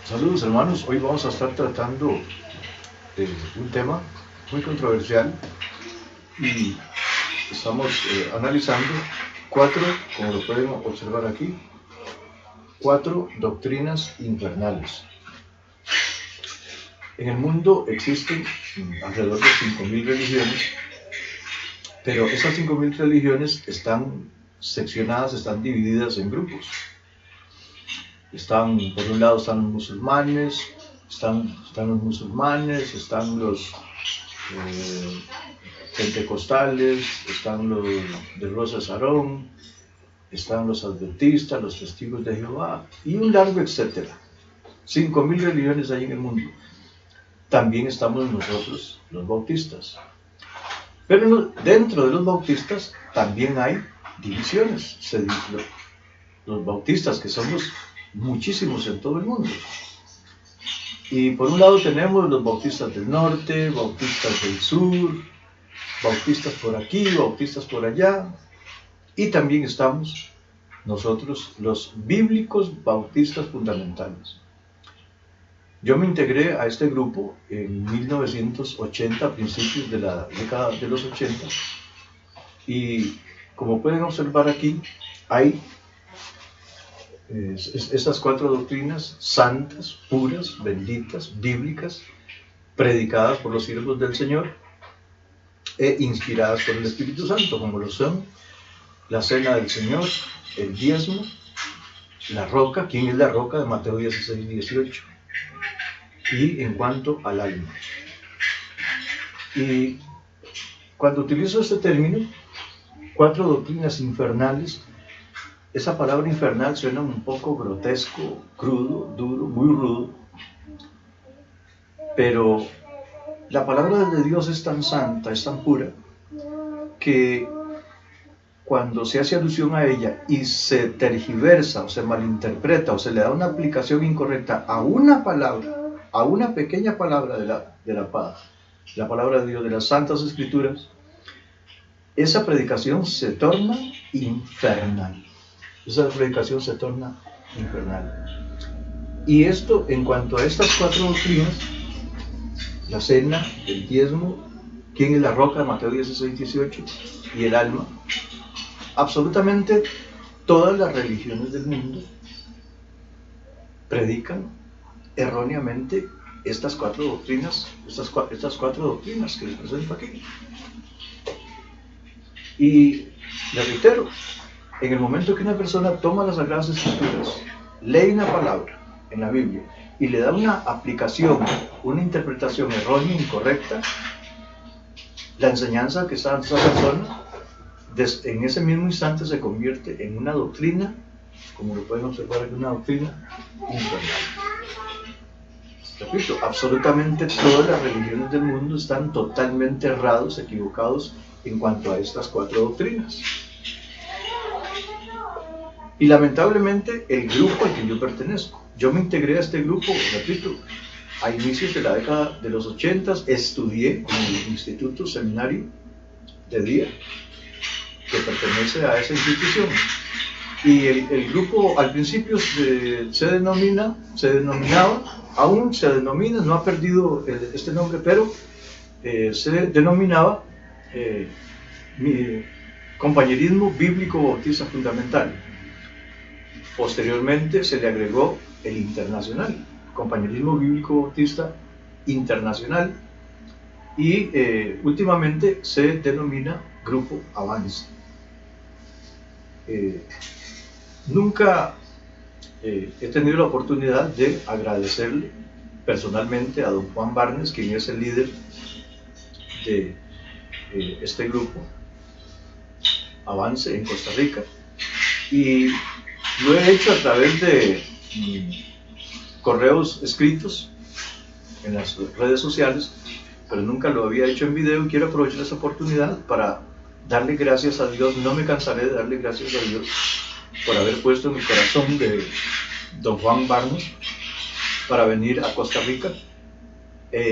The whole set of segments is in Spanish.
Saludos hermanos, hoy vamos a estar tratando un tema muy controversial y estamos analizando como lo pueden observar aquí, 4 doctrinas infernales. En el mundo existen alrededor de 5.000 religiones, pero esas 5.000 religiones están seccionadas, están divididas en grupos. Por un lado están los musulmanes, están los pentecostales, están los de Rosa Sarón, están los adventistas, los testigos de Jehová y un largo etcétera. 5.000 religiones hay en el mundo. También estamos nosotros, los bautistas. Pero dentro de los bautistas también hay divisiones. Los bautistas, que somos muchísimos en todo el mundo. Y por un lado tenemos los bautistas del norte, bautistas del sur, bautistas por aquí, bautistas por allá. Y también estamos nosotros, los bíblicos bautistas fundamentales. Yo me integré a este grupo en 1980, a principios de la década de los 80, y como pueden observar aquí, hay estas 4 doctrinas santas, puras, benditas, bíblicas, predicadas por los siervos del Señor e inspiradas por el Espíritu Santo, como lo son la cena del Señor, el diezmo, la roca. ¿Quién es la roca? De Mateo 16, 18. Y en cuanto al alma. Y cuando utilizo este término, 4 doctrinas infernales, esa palabra infernal suena un poco grotesco, crudo, duro, muy rudo, pero la palabra de Dios es tan santa, es tan pura, que cuando se hace alusión a ella y se tergiversa o se malinterpreta o se le da una aplicación incorrecta a una palabra, a una pequeña palabra de la paz, la palabra de Dios, de las Santas Escrituras, esa predicación se torna infernal. Esa predicación se torna infernal. Y esto, en cuanto a estas 4 doctrinas, la cena, el diezmo, quién es la roca de Mateo 16, 18, y el alma, absolutamente todas las religiones del mundo predican erróneamente estas 4 doctrinas, estas 4 doctrinas que les presento aquí. Y les reitero, en el momento que una persona toma las Sagradas Escrituras, lee una palabra en la Biblia y le da una aplicación, una interpretación errónea, incorrecta, la enseñanza que está en esa persona, en ese mismo instante se convierte en una doctrina, como lo pueden observar, en una doctrina infernal. Repito, absolutamente todas las religiones del mundo están totalmente errados, equivocados en cuanto a estas 4 doctrinas. Y lamentablemente el grupo al que yo pertenezco, yo me integré a este grupo, repito, a inicios de la década de los 80, estudié en el Instituto Seminario de Día, que pertenece a esa institución. Y el grupo al principio se denomina, aún se denomina, no ha perdido este nombre, pero se denominaba Compañerismo Bíblico Bautista Fundamental. Posteriormente se le agregó el Internacional, Compañerismo Bíblico Bautista Internacional, y últimamente se denomina Grupo Avance. Nunca he tenido la oportunidad de agradecerle personalmente a don Juan Barnes, quien es el líder de este grupo Avance en Costa Rica, y lo he hecho a través de correos escritos en las redes sociales, pero nunca lo había hecho en video, y quiero aprovechar esa oportunidad para darle gracias a Dios. No me cansaré de darle gracias a Dios por haber puesto en el corazón de don Juan Barnes para venir a Costa Rica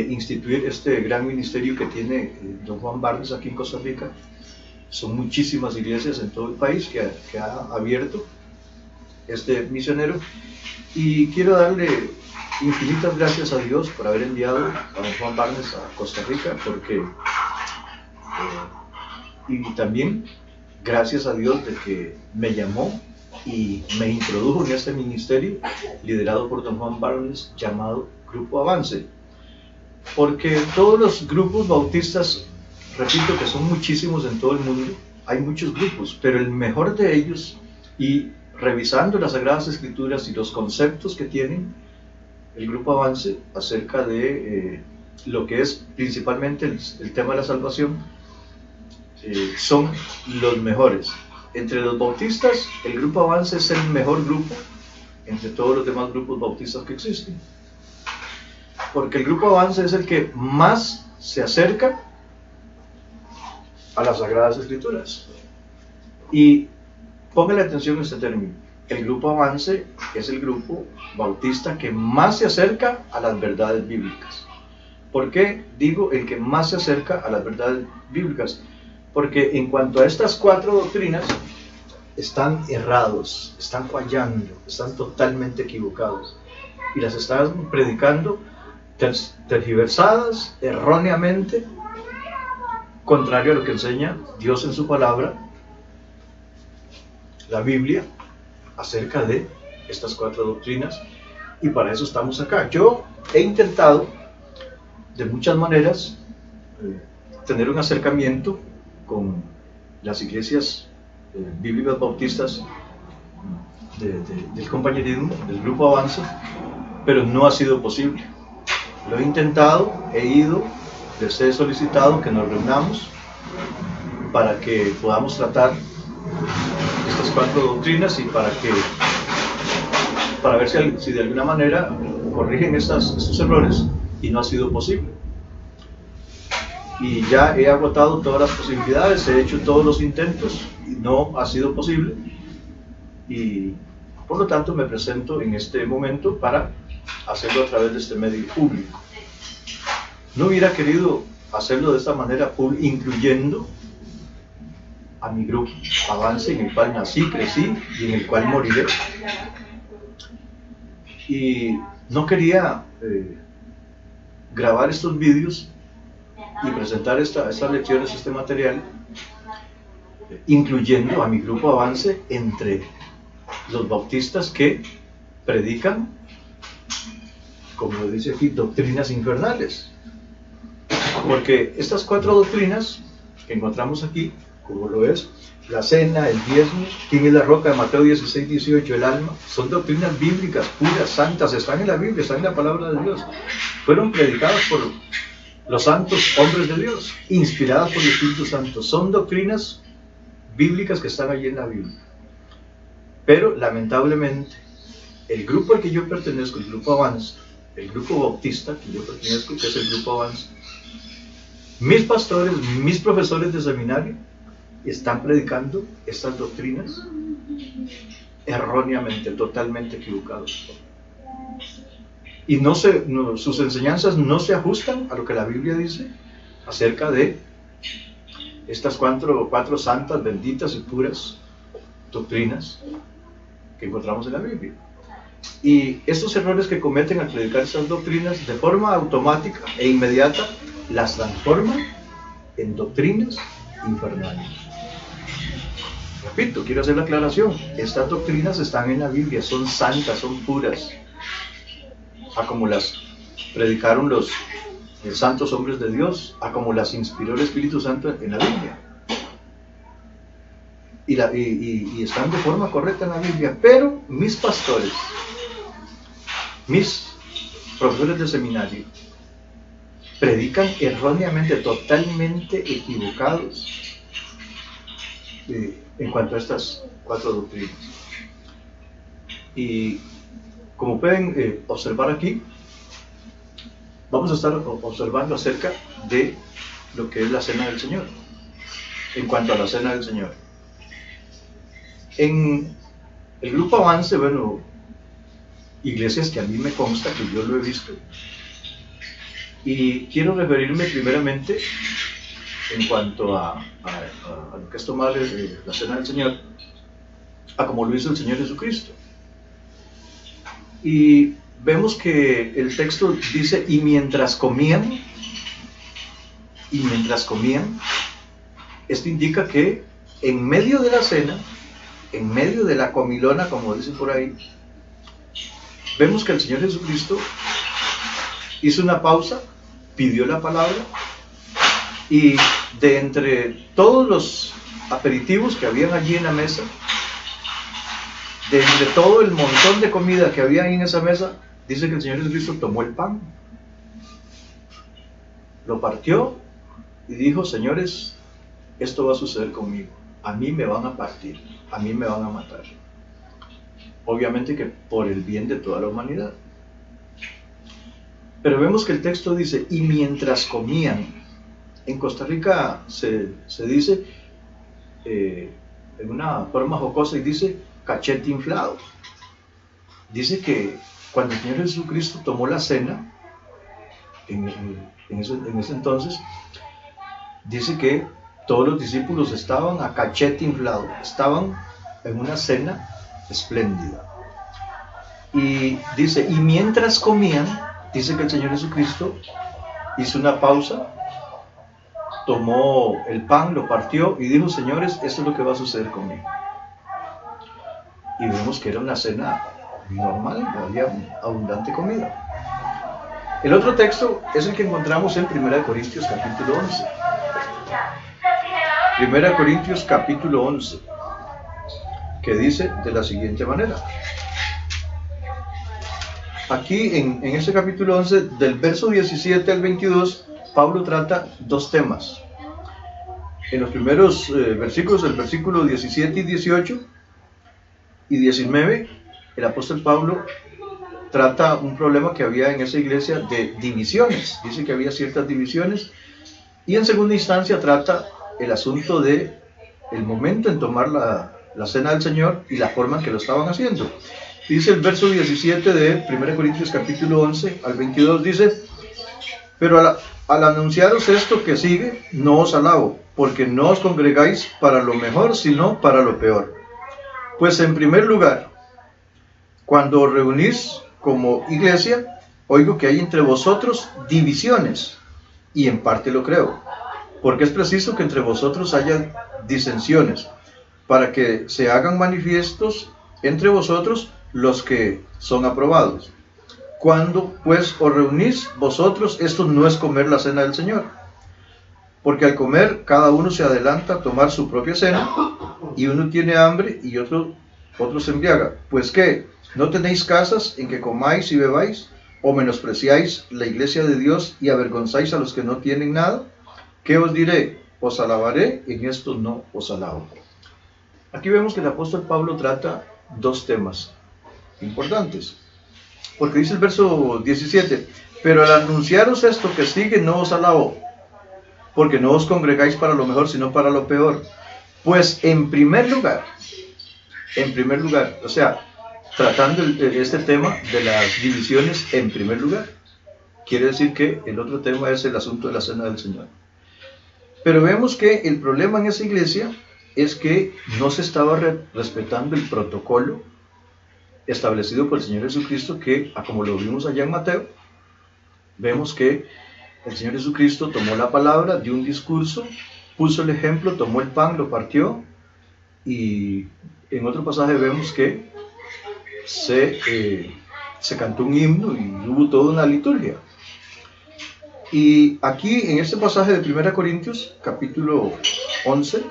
instituir este gran ministerio que tiene don Juan Barnes aquí en Costa Rica. Son muchísimas iglesias en todo el país que ha abierto este misionero, Y quiero darle infinitas gracias a Dios por haber enviado a don Juan Barnes a Costa Rica, porque y también gracias a Dios de que me llamó y me introdujo en este ministerio liderado por don Juan Barnes, llamado Grupo Avance, porque todos los grupos bautistas, repito que son muchísimos en todo el mundo, hay muchos grupos, pero el mejor de ellos, y revisando las Sagradas Escrituras y los conceptos que tienen el Grupo Avance acerca de lo que es principalmente el tema de la salvación, son los mejores. Entre los bautistas, el Grupo Avance es el mejor grupo entre todos los demás grupos bautistas que existen, porque el Grupo Avance es el que más se acerca a las Sagradas Escrituras. Y póngale atención a este término: el Grupo Avance es el grupo bautista que más se acerca a las verdades bíblicas. ¿Por qué digo el que más se acerca a las verdades bíblicas? Porque en cuanto a estas 4 doctrinas, están errados, están fallando, están totalmente equivocados, y las están predicando tergiversadas, erróneamente, contrario a lo que enseña Dios en su palabra, la Biblia, acerca de estas 4 doctrinas, y para eso estamos acá. Yo he intentado de muchas maneras tener un acercamiento con las iglesias bíblicas bautistas del compañerismo, del Grupo Avance, pero no ha sido posible. Lo he intentado, he ido, les he solicitado que nos reunamos para que podamos tratar estas 4 doctrinas y para ver si de alguna manera corrigen estos errores, y no ha sido posible. Y ya he agotado todas las posibilidades, he hecho todos los intentos y no ha sido posible, y por lo tanto me presento en este momento para hacerlo a través de este medio público. No hubiera querido hacerlo de esta manera, incluyendo a mi grupo Avance, en el cual nací, crecí y en el cual moriré. Y no quería grabar estos vídeos y presentar estas lecciones, este material, incluyendo a mi Grupo Avance entre los bautistas que predican, como dice aquí, doctrinas infernales. Porque estas 4 doctrinas que encontramos aquí, como lo es la cena, el diezmo, quién es la roca de Mateo 16, 18, el alma, son doctrinas bíblicas, puras, santas, están en la Biblia, están en la palabra de Dios, fueron predicadas por los santos hombres de Dios, inspiradas por el Espíritu Santo, son doctrinas bíblicas que están allí en la Biblia. Pero lamentablemente el grupo al que yo pertenezco, el Grupo Avance, el grupo bautista que yo pertenezco, que es el Grupo Avance, mis pastores, mis profesores de seminario están predicando estas doctrinas erróneamente, totalmente equivocados. Y sus enseñanzas no se ajustan a lo que la Biblia dice acerca de estas cuatro santas, benditas y puras doctrinas que encontramos en la Biblia. Y estos errores que cometen al predicar estas doctrinas, de forma automática e inmediata, las transforman en doctrinas infernales. Repito, quiero hacer la aclaración: estas doctrinas están en la Biblia, son santas, son puras, a como las predicaron los santos hombres de Dios, a como las inspiró el Espíritu Santo en la Biblia, y están de forma correcta en la Biblia. Pero mis pastores, mis profesores de seminario, predican erróneamente, totalmente equivocados en cuanto a estas 4 doctrinas. Y como pueden observar aquí, vamos a estar observando acerca de lo que es la Cena del Señor. En cuanto a la Cena del Señor, en el Grupo Avance, bueno, iglesias que a mí me consta que yo lo he visto, y quiero referirme primeramente en cuanto a lo que es tomar la Cena del Señor, a como lo hizo el Señor Jesucristo. Y vemos que el texto dice, y mientras comían, esto indica que en medio de la cena, en medio de la comilona, como dice por ahí, vemos que el Señor Jesucristo hizo una pausa, pidió la palabra, y de entre todos los aperitivos que habían allí en la mesa, de entre todo el montón de comida que había ahí en esa mesa, dice que el Señor Jesucristo tomó el pan, lo partió y dijo, señores, esto va a suceder conmigo, a mí me van a partir, a mí me van a matar. Obviamente que por el bien de toda la humanidad. Pero vemos que el texto dice, y mientras comían. En Costa Rica se dice, en una forma jocosa, y dice, cachete inflado. Dice que cuando el Señor Jesucristo tomó la cena, en ese entonces, dice que todos los discípulos estaban a cachete inflado, estaban en una cena espléndida. Y dice, y mientras comían, dice que el Señor Jesucristo hizo una pausa, tomó el pan, lo partió y dijo, señores, esto es lo que va a suceder conmigo. Y vemos que era una cena normal, había abundante comida. El otro texto es el que encontramos en 1 Corintios capítulo 11. 1 Corintios capítulo 11, que dice de la siguiente manera. Aquí en ese capítulo 11, del verso 17 al 22, Pablo trata dos temas. En los primeros versículos, el versículo 17 y 18 y 19, el apóstol Pablo trata un problema que había en esa iglesia de divisiones. Dice que había ciertas divisiones. Y en segunda instancia trata el asunto de el momento en tomar la cena del Señor y la forma en que lo estaban haciendo. Dice el verso 17 de 1 Corintios capítulo 11 al 22, dice, pero al anunciaros esto que sigue, no os alabo, porque no os congregáis para lo mejor, sino para lo peor. Pues en primer lugar, cuando os reunís como iglesia, oigo que hay entre vosotros divisiones, y en parte lo creo, porque es preciso que entre vosotros haya disensiones, para que se hagan manifiestos entre vosotros los que son aprobados. Cuando pues os reunís vosotros, esto no es comer la cena del Señor, porque al comer cada uno se adelanta a tomar su propia cena, y uno tiene hambre y otro se embriaga. Pues ¿qué? ¿No tenéis casas en que comáis y bebáis? ¿O menospreciáis la iglesia de Dios y avergonzáis a los que no tienen nada? ¿Qué os diré? Os alabaré, en esto no os alabo. Aquí vemos que el apóstol Pablo trata dos temas importantes, porque dice el verso 17, pero al anunciaros esto que sigue, no os alabo, porque no os congregáis para lo mejor, sino para lo peor. Pues en primer lugar, o sea, tratando este tema de las divisiones en primer lugar, quiere decir que el otro tema es el asunto de la cena del Señor. Pero vemos que el problema en esa iglesia es que no se estaba respetando el protocolo establecido por el Señor Jesucristo, que, como lo vimos allá en Mateo, vemos que el Señor Jesucristo tomó la palabra, dio un discurso, puso el ejemplo, tomó el pan, lo partió, y en otro pasaje vemos que se cantó un himno y hubo toda una liturgia. Y aquí en este pasaje de 1 Corintios, capítulo 11,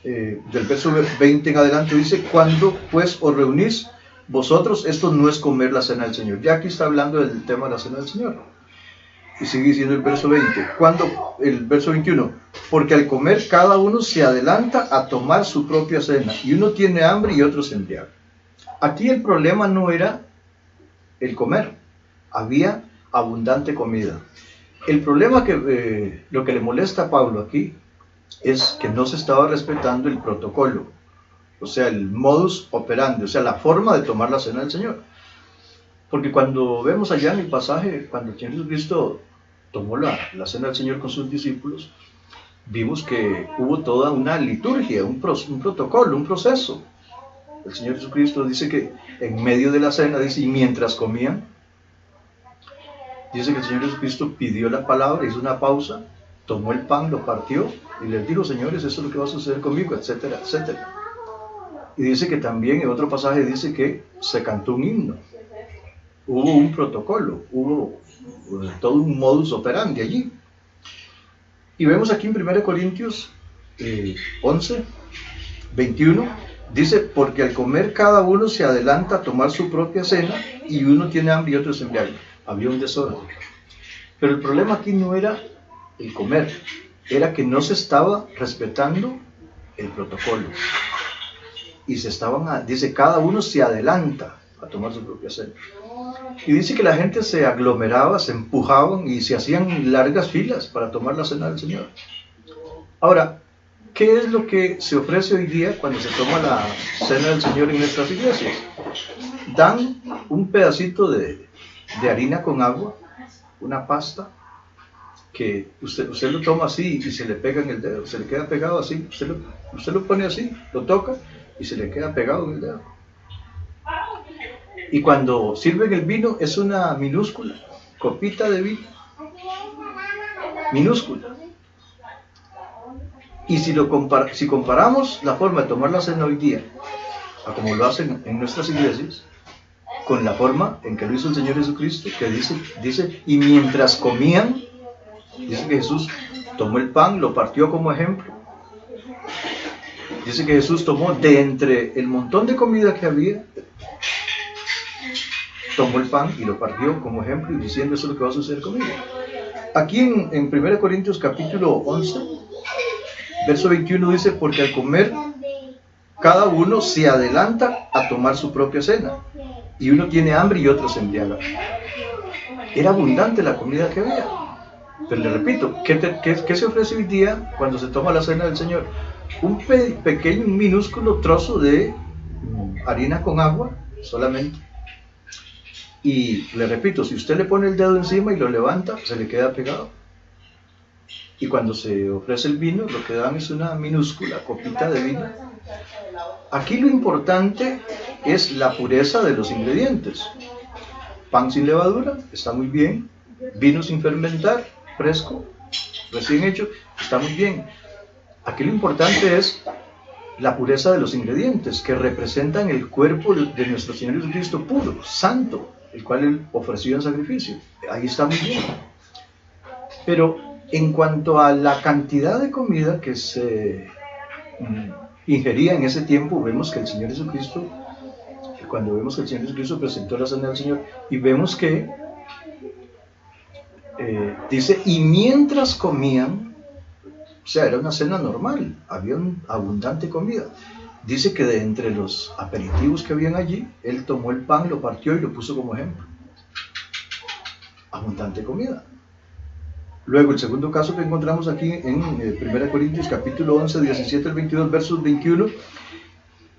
del verso 20 en adelante, dice, cuando pues os reunís vosotros, esto no es comer la cena del Señor. Ya aquí está hablando del tema de la cena del Señor. Y sigue diciendo el verso 20, el verso 21, porque al comer cada uno se adelanta a tomar su propia cena, y uno tiene hambre y otro se embriaga. Aquí el problema no era el comer, había abundante comida. El problema lo que le molesta a Pablo aquí es que no se estaba respetando el protocolo, o sea, el modus operandi, o sea, la forma de tomar la cena del Señor. Porque cuando vemos allá en el pasaje, cuando el Señor Jesucristo tomó la cena del Señor con sus discípulos, vimos que hubo toda una liturgia, un protocolo, un proceso. el Señor Jesucristo dice que en medio de la cena, dice, y mientras comían, dice que el Señor Jesucristo pidió la palabra, hizo una pausa, tomó el pan, lo partió y les dijo, señores, esto es lo que va a suceder conmigo, etcétera, etcétera. Y dice que también en otro pasaje dice que se cantó un himno. Hubo un protocolo, hubo todo un modus operandi allí. Y vemos aquí en 1 Corintios 11, 21, dice, porque al comer cada uno se adelanta a tomar su propia cena y uno tiene hambre y otro se embriaga. Había un desorden. Pero el problema aquí no era el comer, era que no se estaba respetando el protocolo. Y dice, cada uno se adelanta a tomar su propia cena. Y dice que la gente se aglomeraba, se empujaban y se hacían largas filas para tomar la cena del Señor. Ahora, ¿qué es lo que se ofrece hoy día cuando se toma la cena del Señor en nuestras iglesias? Dan un pedacito de harina con agua, una pasta, que usted lo toma así y se le pega en el dedo, se le queda pegado así, usted lo pone así, lo toca y se le queda pegado en el dedo. Y cuando sirven el vino es una minúscula copita de vino, minúscula. Y si comparamos la forma de tomar la cena hoy día, a como lo hacen en nuestras iglesias, con la forma en que lo hizo el Señor Jesucristo, que dice, y mientras comían, dice que Jesús tomó el pan, lo partió como ejemplo. Dice que Jesús tomó de entre el montón de comida que había, tomó el pan y lo partió como ejemplo, y diciendo, eso es lo que va a suceder conmigo. Aquí en 1 Corintios capítulo 11, verso 21 dice, porque al comer cada uno se adelanta a tomar su propia cena, y uno tiene hambre y otro se embriaga. Era abundante la comida que había. Pero le repito, ¿qué se ofrece hoy día cuando se toma la cena del Señor? Un pequeño, un minúsculo trozo de harina con agua, solamente. Y le repito, si usted le pone el dedo encima y lo levanta, se le queda pegado. Y cuando se ofrece el vino, lo que dan es una minúscula copita de vino. Aquí lo importante es la pureza de los ingredientes. Pan sin levadura, está muy bien. Vino sin fermentar, fresco, recién hecho, está muy bien. Aquí lo importante es la pureza de los ingredientes, que representan el cuerpo de nuestro Señor Jesucristo puro, santo, el cual Él ofreció en sacrificio. Ahí está muy bien. Pero en cuanto a la cantidad de comida que se ingería en ese tiempo, vemos que el Señor Jesucristo, cuando vemos que el Señor Jesucristo presentó la cena del Señor, y vemos que dice, y mientras comían, o sea, era una cena normal, había abundante comida. Dice que de entre los aperitivos que habían allí, Él tomó el pan, lo partió y lo puso como ejemplo. Abundante comida. Luego, el segundo caso que encontramos aquí en 1 Corintios capítulo 11, 17 al 22, versos 21,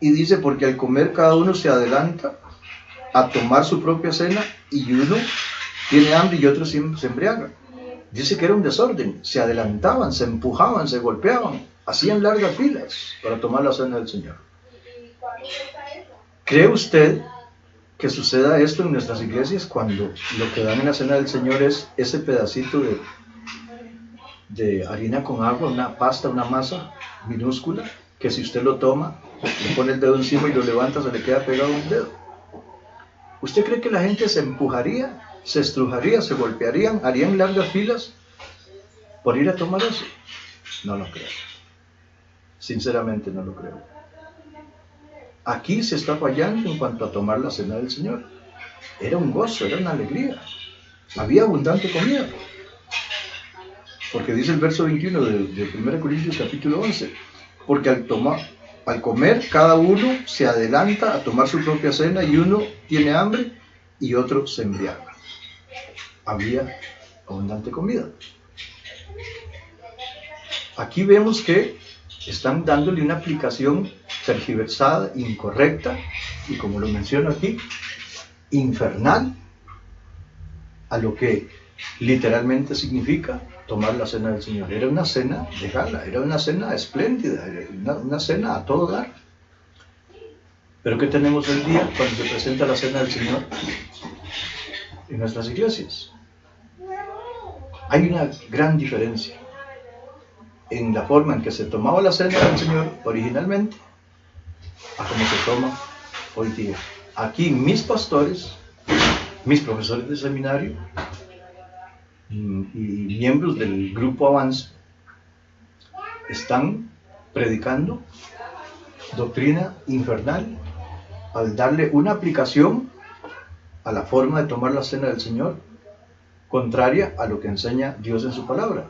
y dice, porque al comer cada uno se adelanta a tomar su propia cena, y uno tiene hambre y otro se embriaga. Dice que era un desorden, se adelantaban, se empujaban, se golpeaban, hacían largas filas para tomar la cena del Señor. ¿Cree usted que suceda esto en nuestras iglesias cuando lo que dan en la cena del Señor es ese pedacito de harina con agua, una pasta, una masa minúscula, que si usted lo toma, le pone el dedo encima y lo levanta, se le queda pegado un dedo? ¿Usted cree que la gente se empujaría, se estrujaría, se golpearían, harían largas filas por ir a tomar eso? No lo creo. Sinceramente no lo creo. Aquí se está fallando en cuanto a tomar la cena del Señor. Era un gozo, era una alegría. Había abundante comida. Porque dice el verso 21 de 1 Corintios capítulo 11, porque al comer cada uno se adelanta a tomar su propia cena, y uno tiene hambre y otro se embriaga. Había abundante comida. Aquí vemos que están dándole una aplicación tergiversada, incorrecta, y como lo menciono aquí, infernal, a lo que literalmente significa tomar la cena del Señor. Era una cena de gala, era una cena espléndida, una cena a todo dar. Pero ¿qué tenemos hoy día cuando se presenta la cena del Señor en nuestras iglesias? Hay una gran diferencia en la forma en que se tomaba la cena del Señor originalmente a cómo se toma hoy día. Aquí mis pastores, mis profesores de seminario y miembros del grupo Avance están predicando doctrina infernal al darle una aplicación a la forma de tomar la cena del Señor contraria a lo que enseña Dios en su palabra.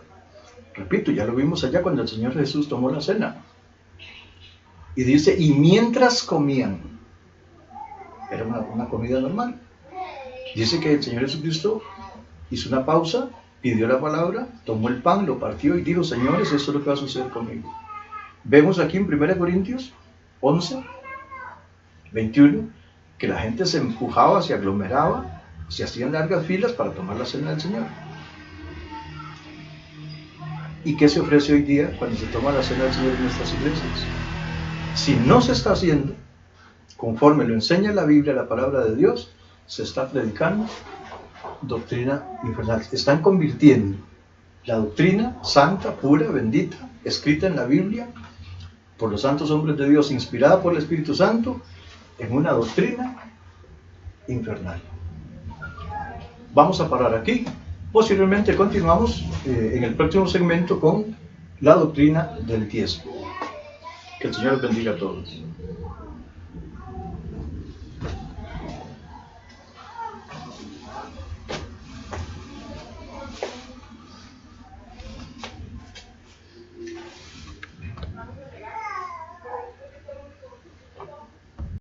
Repito, ya lo vimos allá cuando el Señor Jesús tomó la cena. Y dice, y mientras comían, era una comida normal. Dice que el Señor Jesucristo hizo una pausa, pidió la palabra, tomó el pan, lo partió y dijo, señores, esto es lo que va a suceder conmigo. Vemos aquí en 1 Corintios 11, 21, que la gente se empujaba, se aglomeraba, se hacían largas filas para tomar la cena del Señor. ¿Y qué se ofrece hoy día cuando se toma la cena del Señor en nuestras iglesias? Si no se está haciendo conforme lo enseña la Biblia, la palabra de Dios, se está predicando doctrina infernal. Están convirtiendo la doctrina santa, pura, bendita, escrita en la Biblia por los santos hombres de Dios, inspirada por el Espíritu Santo, en una doctrina infernal. Vamos a parar aquí. Posiblemente continuamos en el próximo segmento con la doctrina del diezmo. Que el Señor los bendiga a todos.